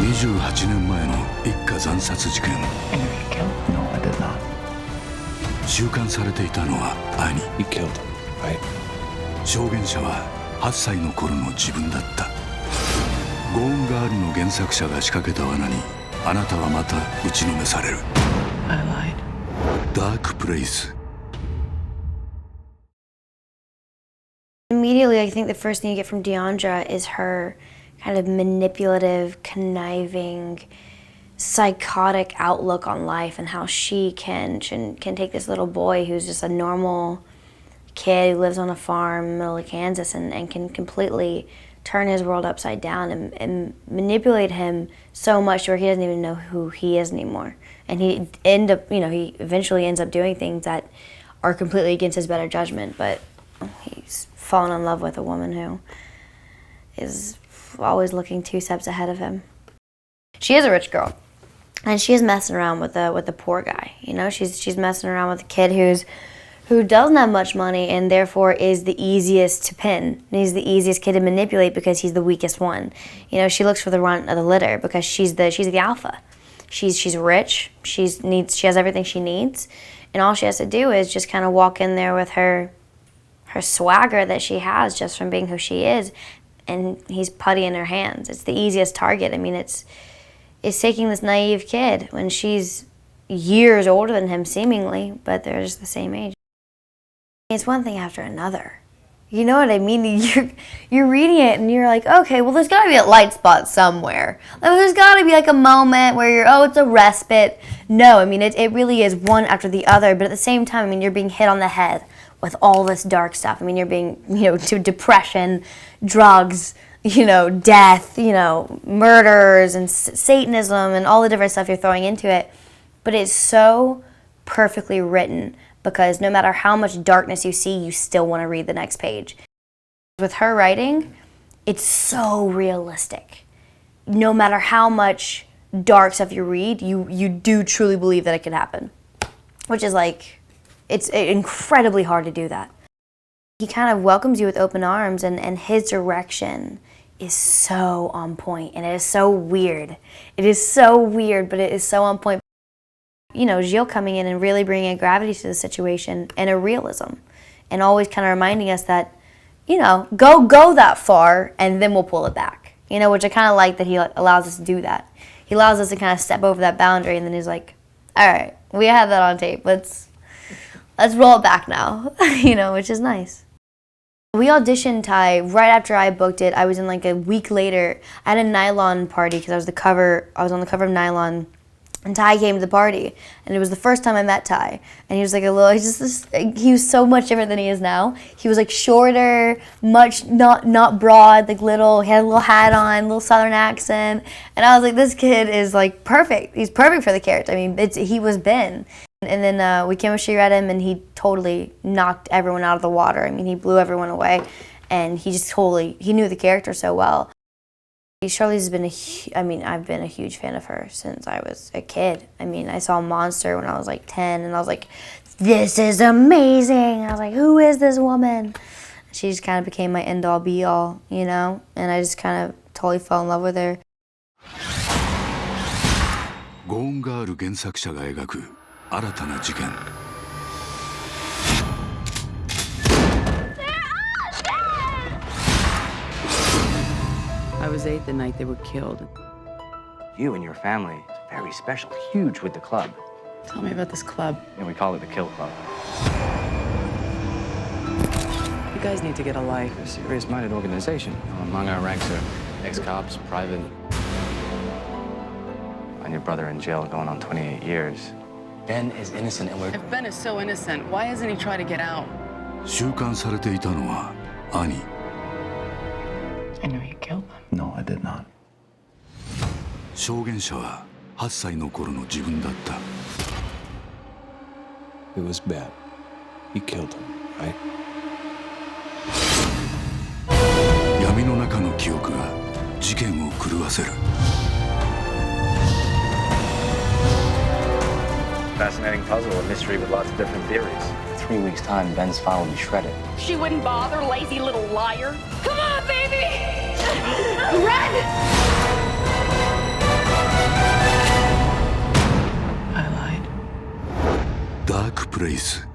28年前の一家惨殺事件。No, I did not. 収監されていたのは兄。 You killed him, right? 証言者は8歳の頃の自分だった。ゴーンガールの原作者が仕掛けた罠にあなたはまた打ちのめされる。 I lied. ダークプレイス。 Immediately, I think the first thing you get from Deandra is her kind of manipulative, conniving, psychotic outlook on life and how she can take this little boy who's just a normal kid who lives on a farm in the middle of Kansas and can completely turn his world upside down and manipulate him so much where he doesn't even know who he is anymore. And he eventually ends up doing things that are completely against his better judgment, but he's fallen in love with a woman who is always looking 2 steps ahead of him. She is a rich girl, and she is messing around with the poor guy. You know, she's messing around with a kid who doesn't have much money and therefore is the easiest to pin. He's the easiest kid to manipulate because he's the weakest one. You know, she looks for the runt of the litter because she's the alpha. She's rich. She has everything she needs, and all she has to do is just kind of walk in there with her swagger that she has just from being who she is, and he's putty in her hands. It's the easiest target. I mean, it's taking this naive kid when she's years older than him seemingly, but they're just the same age. It's one thing after another. You know what I mean? You're reading it and you're like, okay, well, there's got to be a light spot somewhere. Like, there's got to be like a moment where it's a respite. No, I mean, it really is one after the other, but at the same time, I mean, you're being hit on the head with all this dark stuff. I mean, you're being, to depression, drugs, death, murders and Satanism and all the different stuff you're throwing into it. But it's so perfectly written because no matter how much darkness you see, you still want to read the next page. With her writing, it's so realistic. No matter how much dark stuff you read, you do truly believe that it could happen, which is like, it's incredibly hard to do that. He kind of welcomes you with open arms, and his direction is so on point, and it is so weird. It is so weird, but it is so on point. Gilles coming in and really bringing a gravity to the situation and a realism, and always kind of reminding us that, go that far, and then we'll pull it back. Which I kind of like that he allows us to do that. He allows us to kind of step over that boundary, and then he's like, all right, we have that on tape. Let's roll it back now, which is nice. We auditioned Ty right after I booked it. I was in like a week later. I had a Nylon party because I was on the cover of Nylon, and Ty came to the party, and it was the first time I met Ty. And he was like he was so much different than he is now. He was like shorter, much not broad, like little. He had a little hat on, little Southern accent, and I was like, this kid is like perfect. He's perfect for the character. I mean, he was Ben. And then we chemistry read him, and he totally knocked everyone out of the water. I mean, he blew everyone away, and he knew the character so well. Charlize has been I've been a huge fan of her since I was a kid. I mean, I saw Monster when I was like 10, and I was like, this is amazing. I was like, who is this woman? She just kind of became my end-all, be-all, and I just kind of totally fell in love with her. ゴーンガール原作者が描く新たな事件。I was 8 the night they were killed. You and your family is very special, huge with the club. Tell me about this club. And we call it the Kill Club. You guys need to get a life. A serious-minded organization. Among our ranks are ex-cops, private. And your brother in jail going on 28 years. Ben is innocent and we're... If Ben is so innocent, why hasn't he tried to get out? 収監されていたのは兄。I know you killed him. No, I did not. 証言者は8歳の頃の自分だった。 It was Ben. You killed him, right? 闇の中の記憶が事件を狂わせる。 Fascinating puzzle, a mystery with lots of different theories. 3 weeks' time, Ben's file will be shredded. She wouldn't bother, lazy little liar. Come on, baby! Run! ダークプレイス